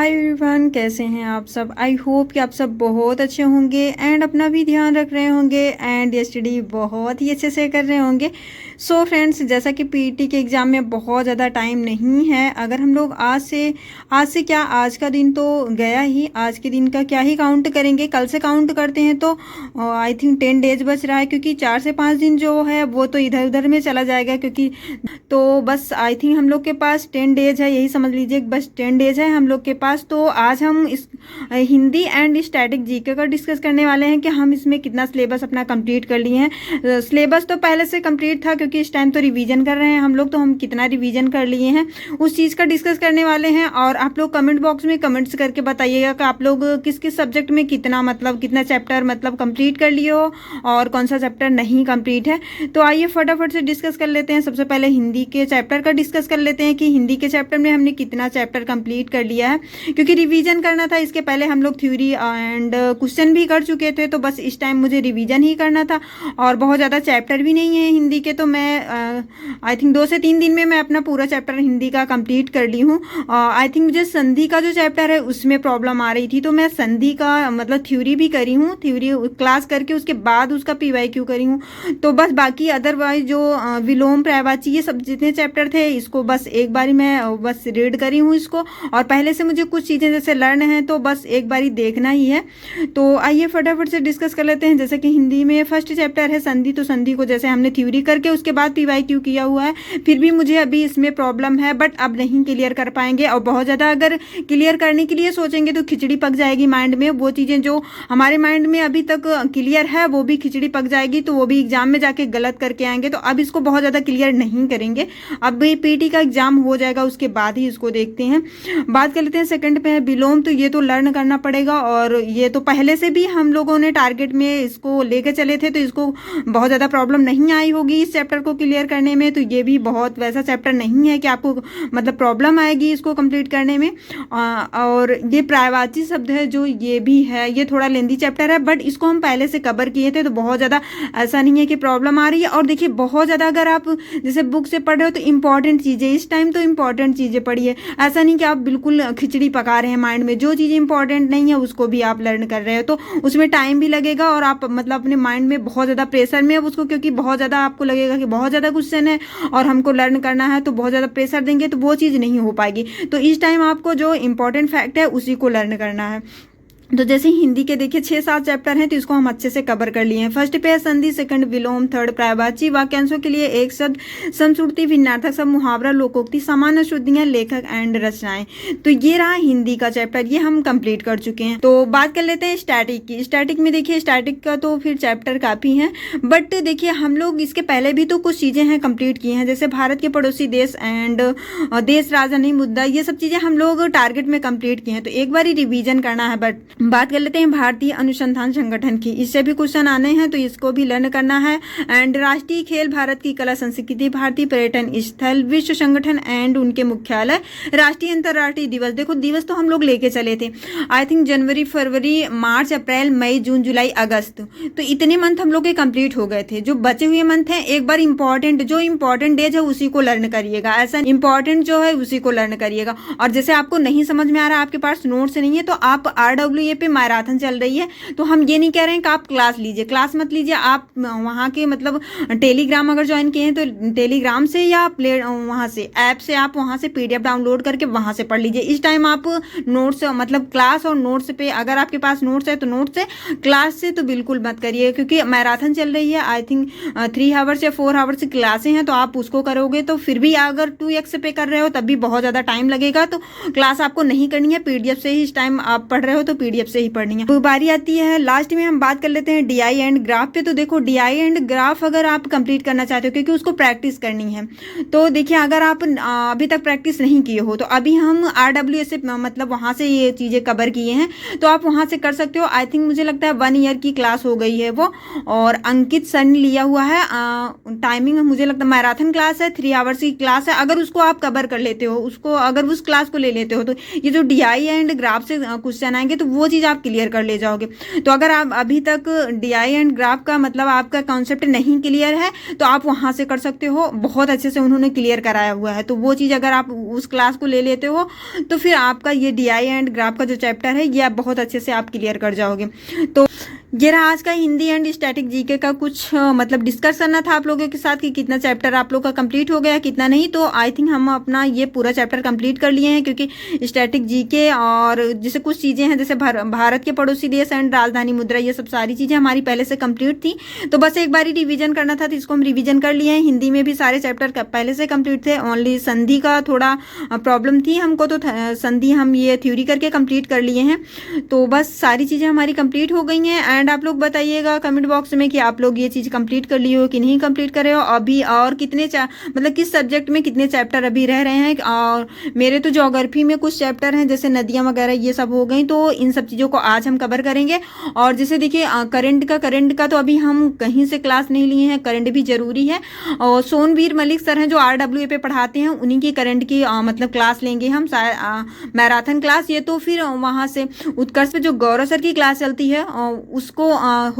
Hi everyone, कैसे हैं आप सब। आई होप कि आप सब बहुत अच्छे होंगे एंड अपना भी ध्यान रख रहे होंगे एंड ये स्टडी बहुत ही अच्छे से कर रहे होंगे। सो फ्रेंड्स, जैसा कि पीटी के एग्ज़ाम में बहुत ज़्यादा टाइम नहीं है, अगर हम लोग आज से क्या, आज का दिन तो गया ही, आज के दिन का क्या ही काउंट करेंगे, कल से काउंट करते हैं तो आई थिंक 10 डेज बच रहा है, क्योंकि 4 से 5 दिन जो है वो तो इधर उधर में चला जाएगा। क्योंकि तो बस आई थिंक हम लोग के पास 10 डेज है, यही समझ लीजिए, बस 10 डेज है हम लोग के पास। तो आज हम इस हिंदी एंड स्टैटिक जीके का डिस्कस करने वाले हैं कि हम इसमें कितना सिलेबस अपना कंप्लीट कर लिए हैं। सिलेबस तो पहले से कंप्लीट था, क्योंकि इस टाइम तो रिवीजन कर रहे हैं हम लोग, तो हम कितना रिवीजन कर लिए हैं उस चीज़ का डिस्कस करने वाले हैं। और आप लोग कमेंट बॉक्स में कमेंट्स करके बताइएगा कि आप लोग किस किस सब्जेक्ट में कितना चैप्टर कंप्लीट कर लिए हो और कौन सा चैप्टर नहीं कंप्लीट है। तो आइए फटाफट से डिस्कस कर लेते हैं। सबसे पहले हिंदी के चैप्टर का डिस्कस कर लेते हैं कि हिंदी के चैप्टर में हमने कितना चैप्टर कंप्लीट कर लिया है, क्योंकि रिवीजन करना था। इसके पहले हम लोग थ्योरी एंड क्वेश्चन भी कर चुके थे, तो बस इस टाइम मुझे रिवीजन ही करना था। और बहुत ज़्यादा चैप्टर भी नहीं है हिंदी के, तो मैं आई थिंक 2 से 3 दिन में मैं अपना पूरा चैप्टर हिंदी का कंप्लीट कर ली हूँ। आई थिंक मुझे संधि का जो चैप्टर है उसमें प्रॉब्लम आ रही थी, तो मैं संधि का थ्योरी भी करी हूँ, थ्योरी क्लास करके उसके बाद उसका पीवाईक्यू करी हूँ। तो बस बाकी अदरवाइज जो विलोम पर्यायवाची ये सब जितने चैप्टर थे, इसको बस एक बारी मैं बस रीड करी हूँ इसको, और पहले से मुझे कुछ चीज़ें जैसे लर्न हैं तो बस एक बारी देखना ही है। तो आइए फटाफट से डिस्कस कर लेते हैं। जैसे कि हिंदी में फर्स्ट चैप्टर है संधि, तो संधि को जैसे हमने थ्योरी करके उसके बाद पीवाईक्यू किया हुआ है, फिर भी मुझे अभी इसमें प्रॉब्लम है, बट अब नहीं क्लियर कर पाएंगे। और बहुत ज़्यादा अगर क्लियर करने के लिए सोचेंगे तो खिचड़ी पक जाएगी माइंड में। वो चीज़ें जो हमारे माइंड में अभी तक क्लियर है वो भी खिचड़ी पक जाएगी, तो वो भी एग्जाम में जाके गलत करके आएंगे। तो अब इसको बहुत ज़्यादा क्लियर नहीं करेंगे, अब भी पीटी का एग्जाम हो जाएगा उसके बाद ही इसको देखते हैं। बात कर लेते हैं सेकंड पे है विलोम, तो ये तो लर्न करना पड़ेगा, और ये तो पहले से भी हम लोगों ने टारगेट में इसको लेके चले थे, तो इसको बहुत ज़्यादा प्रॉब्लम नहीं आई होगी इस चैप्टर को क्लियर करने में। तो ये भी बहुत वैसा चैप्टर नहीं है कि आपको प्रॉब्लम आएगी इसको कंप्लीट करने में। और ये पर्यायवाची शब्द है जो ये भी है, ये थोड़ा लेंदी चैप्टर है, बट इसको हम पहले से कवर किए थे, तो बहुत ज़्यादा ऐसा नहीं है कि प्रॉब्लम आ रही है। और देखिए बहुत ज़्यादा अगर आप जैसे बुक से पढ़ रहे हो तो इंपॉर्टेंट चीज़ें इस टाइम तो इंपॉर्टेंट चीज़ें पढ़िए, ऐसा नहीं कि आप बिल्कुल खिचड़ी पका रहे हैं माइंड में। जो चीज़ें इंपॉर्टेंट नहीं है उसको भी आप लर्न कर रहे हो, तो उसमें टाइम भी लगेगा, और आप अपने माइंड में बहुत ज़्यादा प्रेशर में उसको, क्योंकि बहुत ज़्यादा आपको लगेगा कि बहुत ज़्यादा क्वेश्चन है और हमको लर्न करना है, तो बहुत ज़्यादा प्रेशर देंगे तो वो चीज़ नहीं हो पाएगी। तो इस टाइम आपको जो इंपॉर्टेंट फैक्ट है उसी को लर्न करना है। तो जैसे हिंदी के देखिए 6-7 चैप्टर हैं, तो इसको हम अच्छे से कवर कर लिए हैं। फर्स्ट पे है संधि, सेकंड विलोम, थर्ड पर्यायवाची, वाक्यांशों के लिए एक शब्द, संश्रुति, भिन्नार्थक शब्द, मुहावरा, लोकोक्ति, सामान्य शुद्धियां, लेखक एंड रचनाएं। तो ये रहा हिंदी का चैप्टर, ये हम कंप्लीट कर चुके हैं। तो बात कर लेते हैं स्टैटिक की। स्टैटिक में देखिए स्टैटिक का तो फिर चैप्टर काफ़ी है, बट देखिए हम लोग इसके पहले भी तो कुछ चीज़ें हैं कंप्लीट की हैं, जैसे भारत के पड़ोसी देश एंड देश राजधानी मुद्दा, ये सब चीज़ें हम लोग टारगेट में कंप्लीट की हैं, तो एक बार ही रिवीजन करना है। बट बात कर लेते हैं भारतीय अनुसंधान संगठन की, इससे भी क्वेश्चन आने हैं, तो इसको भी लर्न करना है। एंड राष्ट्रीय खेल, भारत की कला संस्कृति, भारतीय पर्यटन स्थल, विश्व संगठन एंड उनके मुख्यालय, राष्ट्रीय अंतर्राष्ट्रीय दिवस। देखो दिवस तो हम लोग लेके चले थे, आई थिंक जनवरी, फरवरी, मार्च, अप्रैल, मई, जून, जुलाई, अगस्त, तो इतने मंथ हम लोग के कंप्लीट हो गए थे। जो बचे हुए मंथ हैं एक बार जो इंपॉर्टेंट डेज है उसी को लर्न करिएगा, ऐसा इंपॉर्टेंट जो है उसी को लर्न करिएगा। और जैसे आपको नहीं समझ में आ रहा, आपके पास नोट्स नहीं है, तो आप RWA पे मैराथन चल रही है, तो हम ये नहीं कह रहे हैं कि आप क्लास लीजिए, क्लास मत लीजिए, आप वहाँ के टेलीग्राम अगर ज्वाइन किए हैं तो टेलीग्राम से या वहाँ से ऐप से आप वहाँ से PDF डाउनलोड करके वहाँ से पढ़ लीजिए। इस टाइम आप नोट्स क्लास और नोट्स पे, अगर आपके पास नोट्स है तो नोट्स से, क्लास से तो बिल्कुल मत करिए, क्योंकि मैराथन चल रही है। आई थिंक 3 आवर्स या 4 आवर्स की क्लासें हैं, तो आप उसको करोगे तो फिर भी अगर 2x पे कर रहे हो तब भी बहुत ज़्यादा टाइम लगेगा, तो क्लास आपको नहीं करनी है, PDF से ही इस टाइम आप पढ़ रहे हो तो PDF से ही पढ़नी है। तो बारी आती है लास्ट में हम बात कर लेते हैं DI एंड ग्राफ पे। तो देखो DI एंड ग्राफ अगर आप कंप्लीट करना चाहते हो, क्योंकि उसको प्रैक्टिस करनी है, तो देखिए अगर आप अभी तक प्रैक्टिस नहीं किए हो, तो अभी हम RWA से वहाँ से ये चीज़ें कवर किए हैं, तो आप वहाँ से कर सकते हो। आई थिंक मुझे लगता है 1 ईयर की क्लास हो गई है वो, और अंकित सर ने लिया हुआ है। टाइमिंग मुझे लगता है मैराथन क्लास है, 3 आवर्स की क्लास है। अगर उसको आप कवर कर लेते हो, अगर उस क्लास को ले लेते हो, तो ये जो DI एंड ग्राफ से क्वेश्चन आएंगे तो वो वो चीज़ आप क्लियर कर ले जाओगे। तो अगर आप अभी तक DI एंड ग्राफ का मतलब आपका कॉन्सेप्ट नहीं क्लियर है तो आप वहाँ से कर सकते हो, बहुत अच्छे से उन्होंने क्लियर कराया हुआ है। तो वो चीज़ अगर आप उस क्लास को ले लेते हो तो फिर आपका ये DI एंड ग्राफ का जो चैप्टर है ये आप बहुत अच्छे से आप क्लियर कर जाओगे। तो ये रहा आज का हिंदी एंड स्टैटिक जीके का कुछ मतलब डिस्कस करना था आप लोगों के साथ कि कितना चैप्टर आप लोग का कंप्लीट हो गया कितना नहीं। तो आई थिंक हम अपना ये पूरा चैप्टर कंप्लीट कर लिए हैं, क्योंकि स्टैटिक जीके और जैसे कुछ चीज़ें हैं जैसे भारत के पड़ोसी देश एंड राजधानी मुद्रा, ये सब सारी चीज़ें हमारी पहले से कंप्लीट थी। तो बस एक बार रिविजन करना था तो इसको हम रिविजन कर लिए हैं। हिंदी में भी सारे चैप्टर पहले से कंप्लीट थे, ओनली संधि का थोड़ा प्रॉब्लम थी हमको, तो संधि हम ये थ्योरी करके कंप्लीट कर लिए हैं। तो बस सारी चीज़ें हमारी कंप्लीट हो गई हैं। एंड आप लोग बताइएगा कमेंट बॉक्स में कि आप लोग ये चीज़ कंप्लीट कर लिए हो कि नहीं कंप्लीट कर रहे हो अभी, और कितने मतलब किस सब्जेक्ट में कितने चैप्टर अभी रह रहे हैं। और मेरे तो ज्योग्राफी में कुछ चैप्टर हैं जैसे नदियाँ वगैरह ये सब हो गई, तो इन सब चीज़ों को आज हम कवर करेंगे। और जैसे देखिए करंट का तो अभी हम कहीं से क्लास नहीं लिए हैं, करंट भी जरूरी है। और सोनवीर मलिक सर हैं जो RWA पे पढ़ाते हैं, उन्हीं की करंट की मतलब क्लास लेंगे हम, मैराथन क्लास। ये तो फिर वहाँ से उत्कर्ष पे जो गौरव सर की क्लास चलती है उसको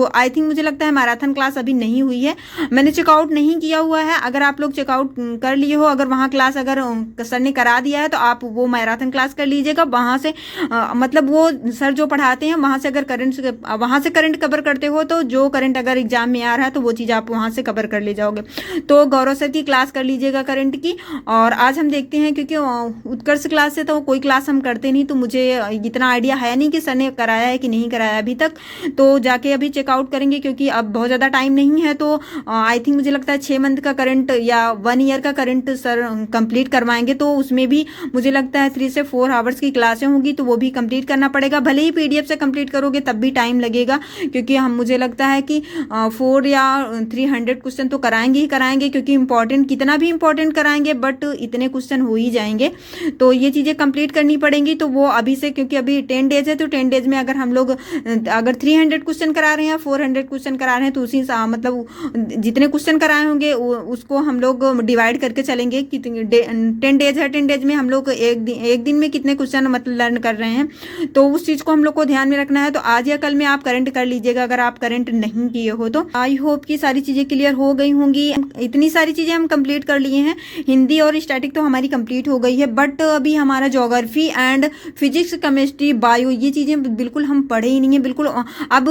आई थिंक मुझे लगता है मैराथन क्लास अभी नहीं हुई है, मैंने चेकआउट नहीं किया हुआ है। अगर आप लोग चेकआउट कर लिए हो, अगर वहाँ क्लास अगर सर ने करा दिया है तो आप वो मैराथन क्लास कर लीजिएगा। वहाँ से मतलब वो सर जो पढ़ाते हैं वहाँ से अगर करंट कवर करते हो तो जो करंट अगर एग्जाम में आ रहा है तो वो चीज़ आप वहाँ से कवर कर ले जाओगे। तो गौरव सर की क्लास कर लीजिएगा करंट की। और आज हम देखते हैं, क्योंकि उत्कर्ष क्लास से तो कोई क्लास हम करते नहीं, तो मुझे इतना आइडिया है नहीं कि सर ने कराया है कि नहीं कराया अभी तक। तो जाके अभी चेकआउट करेंगे, क्योंकि अब बहुत ज़्यादा टाइम नहीं है। तो आई थिंक मुझे लगता है 6 मंथ का करंट या 1 ईयर का करंट सर कंप्लीट करवाएंगे, तो उसमें भी मुझे लगता है 3 से 4 आवर्स की क्लासें होंगी, तो वो भी कंप्लीट करना पड़ेगा। भले ही PDF से कंप्लीट करोगे तब भी टाइम लगेगा, क्योंकि हम मुझे लगता है कि 4 या 300 क्वेश्चन तो कराएंगे ही कराएंगे, क्योंकि इंपॉर्टेंट कितना भी इंपॉर्टेंट कराएंगे बट इतने क्वेश्चन हो ही जाएंगे। तो ये चीज़ें कंप्लीट करनी पड़ेंगी। तो वो अभी से, क्योंकि अभी 10 डेज है, तो 10 डेज में अगर हम लोग अगर 300 क्वेश्चन करा रहे हैं, 400 क्वेश्चन करा रहे हैं, तो उसी मतलब जितने क्वेश्चन कराए होंगे उसको हम लोग डिवाइड करके चलेंगे कि 10 डेज है, 10 डेज में हम लोग एक दिन में कितने क्वेश्चन मतलब लर्न कर रहे हैं। तो उस चीज़ को हम लोग को ध्यान में रखना है। तो आज या कल में आप करंट कर लीजिएगा अगर आप करंट नहीं किए हो तो। आई होप कि सारी चीज़ें क्लियर हो गई होंगी। इतनी सारी चीज़ें हम कंप्लीट कर लिए हैं। हिंदी और स्टैटिक तो हमारी कंप्लीट हो गई है, बट अभी हमारा geography and physics chemistry bio ये चीज़ें बिल्कुल हम पढ़े ही नहीं है, बिल्कुल अब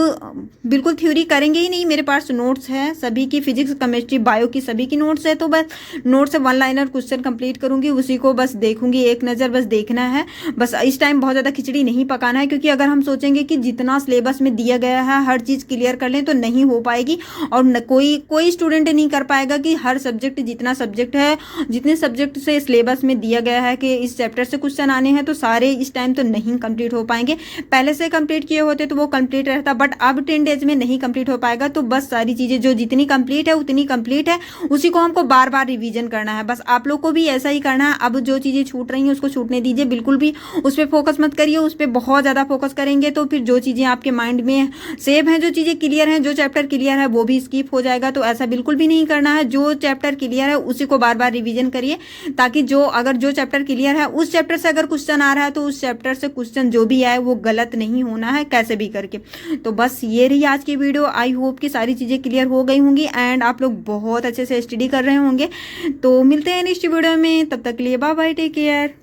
बिल्कुल थ्योरी करेंगे ही नहीं। मेरे पास नोट्स है सभी की, फिजिक्स केमिस्ट्री बायो की सभी की नोट्स है, तो बस नोट से 1 लाइनर क्वेश्चन कंप्लीट करूंगी, उसी को बस देखूंगी, एक नज़र बस देखना है। बस इस टाइम बहुत ज़्यादा खिचड़ी नहीं पकाना है, क्योंकि अगर हम सोचेंगे कि जितना सिलेबस में दिया गया है हर चीज़ क्लियर कर लें तो नहीं हो पाएगी। और कोई स्टूडेंट नहीं कर पाएगा कि हर सब्जेक्ट जितना सब्जेक्ट है, जितने सब्जेक्ट से सिलेबस में दिया गया है कि इस चैप्टर से क्वेश्चन आने हैं, तो सारे इस टाइम तो नहीं कंप्लीट हो पाएंगे। पहले से कंप्लीट किए होते तो वो कंप्लीट रहता, बट अब 10 डेज में नहीं कंप्लीट हो पाएगा। तो बस सारी चीज़ें जो जितनी कंप्लीट है उतनी कंप्लीट है, उसी को हमको बार बार रिवीजन करना है। बस आप लोग को भी ऐसा ही करना है। अब जो चीज़ें छूट रही हैं उसको छूटने दीजिए, बिल्कुल भी उस पर फोकस मत करिए। उस पर बहुत ज़्यादा फोकस करेंगे तो फिर जो चीज़ें आपके माइंड में सेव हैं, जो चीज़ें क्लियर हैं, जो चैप्टर क्लियर है वो भी स्किप हो जाएगा। तो ऐसा बिल्कुल भी नहीं करना है। जो चैप्टर क्लियर है उसी को बार बार रिवीजन करिए, ताकि अगर जो चैप्टर क्लियर है उस चैप्टर से अगर क्वेश्चन आ रहा है तो उस चैप्टर से क्वेश्चन जो भी आए वो गलत नहीं होना है, कैसे भी करके। तो बस ये रही आज की वीडियो। आई होप कि सारी चीज़ें क्लियर हो गई होंगी एंड आप लोग बहुत अच्छे से स्टडी कर रहे होंगे। तो मिलते हैं नेक्स्ट वीडियो में, तब तक के लिए बाय बाय, टेक केयर।